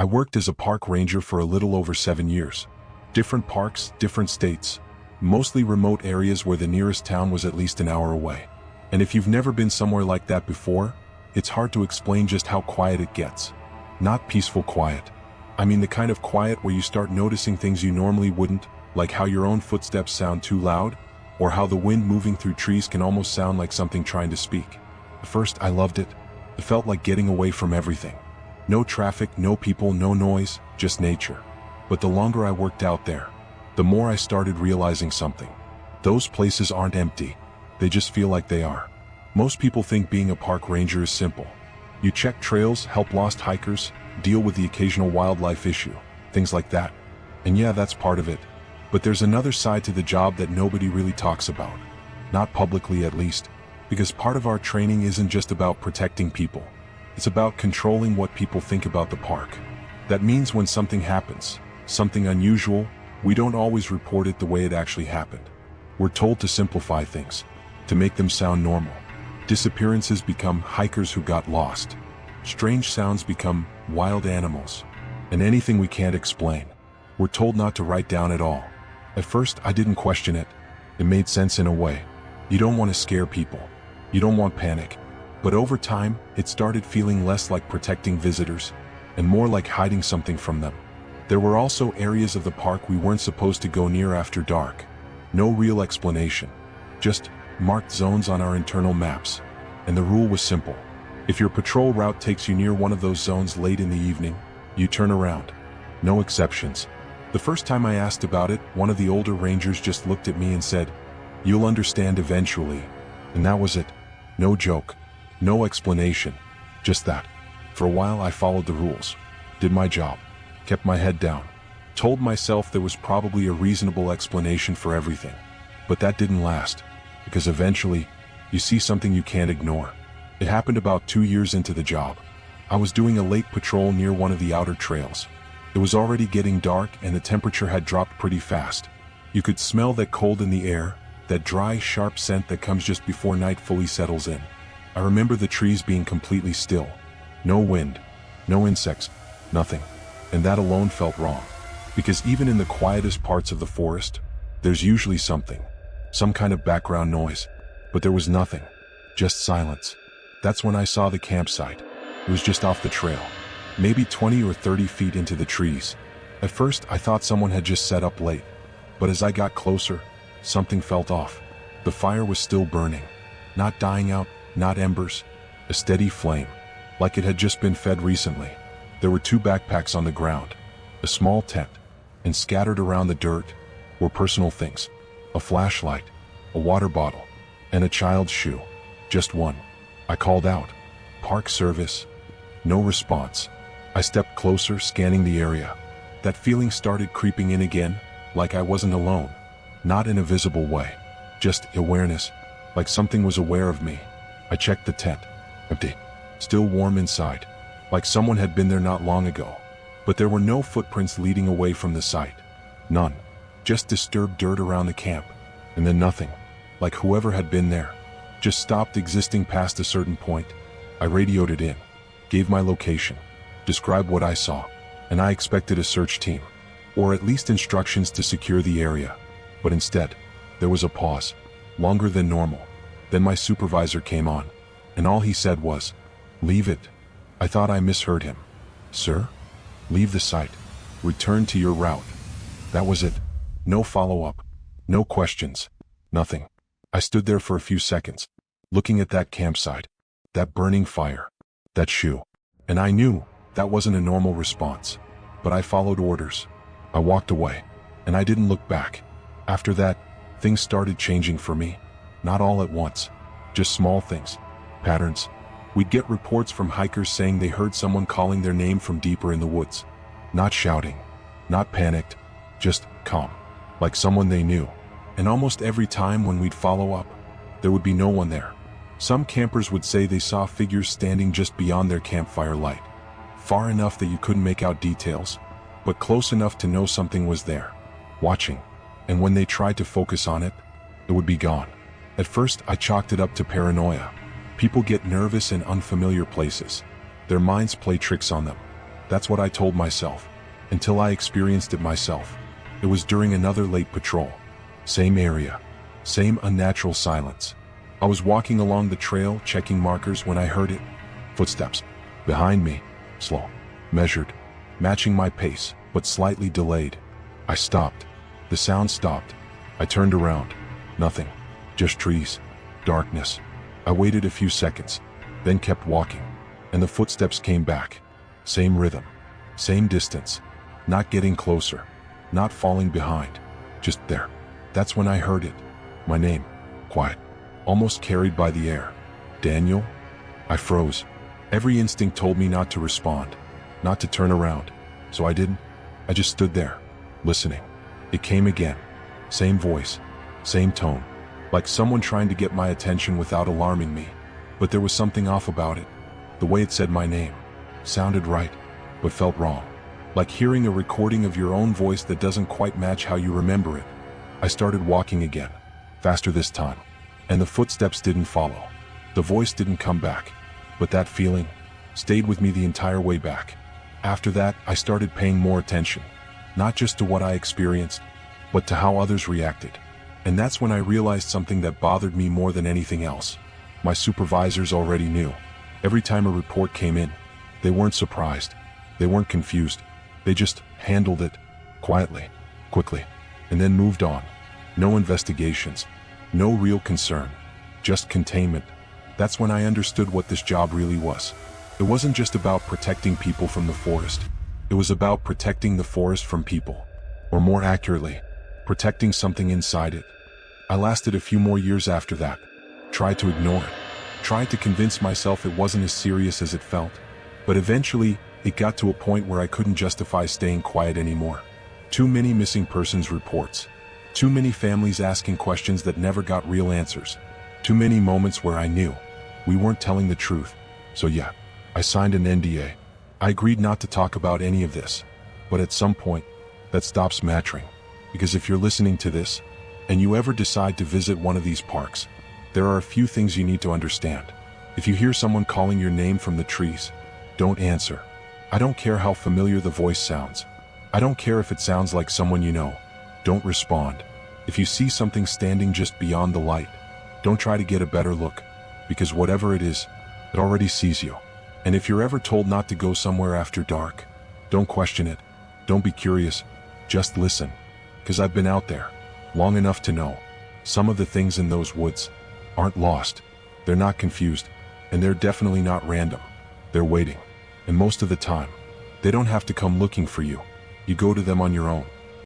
I worked as a park ranger for a little over 7 years. Different parks, different states, mostly remote areas where the nearest town was at least an hour away. And if you've never been somewhere like that before, it's hard to explain just how quiet it gets. Not peaceful quiet. I mean the kind of quiet where you start noticing things you normally wouldn't, like how your own footsteps sound too loud, or how the wind moving through trees can almost sound like something trying to speak. At first, I loved it. It felt like getting away from everything. No traffic, no people, no noise, just nature. But the longer I worked out there, the more I started realizing something. Those places aren't empty. They just feel like they are. Most people think being a park ranger is simple. You check trails, help lost hikers, deal with the occasional wildlife issue, things like that. And yeah, that's part of it. But there's another side to the job that nobody really talks about. Not publicly at least, because part of our training isn't just about protecting people. It's about controlling what people think about the park. That means when something happens, something unusual, we don't always report it the way it actually happened. We're told to simplify things, to make them sound normal. Disappearances become hikers who got lost. Strange sounds become wild animals. And anything we can't explain, we're told not to write down at all. At first, I didn't question it. It made sense in a way. You don't want to scare people. You don't want panic. But over time, it started feeling less like protecting visitors, and more like hiding something from them. There were also areas of the park we weren't supposed to go near after dark. No real explanation. Just marked zones on our internal maps. And the rule was simple. If your patrol route takes you near one of those zones late in the evening, you turn around. No exceptions. The first time I asked about it, one of the older rangers just looked at me and said, "You'll understand eventually." And that was it. No joke. No explanation. Just that. For a while I followed the rules. Did my job. Kept my head down. Told myself there was probably a reasonable explanation for everything. But that didn't last. Because eventually, you see something you can't ignore. It happened about 2 years into the job. I was doing a late patrol near one of the outer trails. It was already getting dark and the temperature had dropped pretty fast. You could smell that cold in the air, that dry, sharp scent that comes just before night fully settles in. I remember the trees being completely still. No wind, no insects, nothing. And that alone felt wrong. Because even in the quietest parts of the forest, there's usually something. Some kind of background noise. But there was nothing. Just silence. That's when I saw the campsite. It was just off the trail. Maybe 20 or 30 feet into the trees. At first, I thought someone had just set up late. But as I got closer, something felt off. The fire was still burning. Not dying out, not embers. A steady flame. Like it had just been fed recently. There were 2 backpacks on the ground. A small tent. And scattered around the dirt were personal things. A flashlight. A water bottle. And a child's shoe. Just one. I called out. "Park service." No response. I stepped closer, scanning the area. That feeling started creeping in again, like I wasn't alone. Not in a visible way. Just awareness, like something was aware of me. I checked the tent. Empty. Still warm inside. Like someone had been there not long ago. But there were no footprints leading away from the site. None. Just disturbed dirt around the camp. And then nothing. Like whoever had been there just stopped existing past a certain point. I radioed it in. Gave my location. Described what I saw. And I expected a search team. Or at least instructions to secure the area. But instead, there was a pause. Longer than normal. Then my supervisor came on. And all he said was, "Leave it." I thought I misheard him. "Sir? Leave the site. Return to your route." That was it. No follow-up. No questions. Nothing. I stood there for a few seconds, looking at that campsite, that burning fire, that shoe. And I knew that wasn't a normal response. But I followed orders. I walked away, and I didn't look back. After that, things started changing for me. Not all at once. Just small things. Patterns. We'd get reports from hikers saying they heard someone calling their name from deeper in the woods. Not shouting. Not panicked. Just calm. Like someone they knew. And almost every time when we'd follow up, there would be no one there. Some campers would say they saw figures standing just beyond their campfire light. Far enough that you couldn't make out details, but close enough to know something was there. Watching. And when they tried to focus on it, it would be gone. At first, I chalked it up to paranoia. People get nervous in unfamiliar places. Their minds play tricks on them. That's what I told myself, until I experienced it myself. It was during another late patrol. Same area, same unnatural silence. I was walking along the trail, checking markers, when I heard it. Footsteps. Behind me. Slow. Measured. Matching my pace, but slightly delayed. I stopped. The sound stopped. I turned around. Nothing. Just trees. Darkness. I waited a few seconds, then kept walking. And the footsteps came back. Same rhythm. Same distance. Not getting closer. Not falling behind. Just there. That's when I heard it. My name. Quiet. Almost carried by the air. Daniel? I froze. Every instinct told me not to respond, not to turn around. So I didn't. I just stood there, listening. It came again. Same voice. Same tone. Like someone trying to get my attention without alarming me. But there was something off about it. The way it said my name. Sounded right, but felt wrong. Like hearing a recording of your own voice that doesn't quite match how you remember it. I started walking again. Faster this time. And the footsteps didn't follow. The voice didn't come back. But that feeling stayed with me the entire way back. After that, I started paying more attention. Not just to what I experienced, but to how others reacted. And that's when I realized something that bothered me more than anything else. My supervisors already knew. Every time a report came in, they weren't surprised. They weren't confused. They just handled it quietly, quickly, and then moved on. No investigations. No real concern. Just containment. That's when I understood what this job really was. It wasn't just about protecting people from the forest. It was about protecting the forest from people. Or more accurately, protecting something inside it. I lasted a few more years after that. Tried to ignore it. Tried to convince myself it wasn't as serious as it felt. But eventually, it got to a point where I couldn't justify staying quiet anymore. Too many missing persons reports. Too many families asking questions that never got real answers. Too many moments where I knew we weren't telling the truth. So yeah, I signed an NDA. I agreed not to talk about any of this. But at some point, that stops mattering. Because if you're listening to this, and you ever decide to visit one of these parks, there are a few things you need to understand. If you hear someone calling your name from the trees, don't answer. I don't care how familiar the voice sounds. I don't care if it sounds like someone you know. Don't respond. If you see something standing just beyond the light, don't try to get a better look, because whatever it is, it already sees you. And if you're ever told not to go somewhere after dark, don't question it. Don't be curious. Just listen. Because I've been out there long enough to know some of the things in those woods aren't lost. They're not confused. And they're definitely not random. They're waiting. And most of the time, they don't have to come looking for you. You go to them on your own.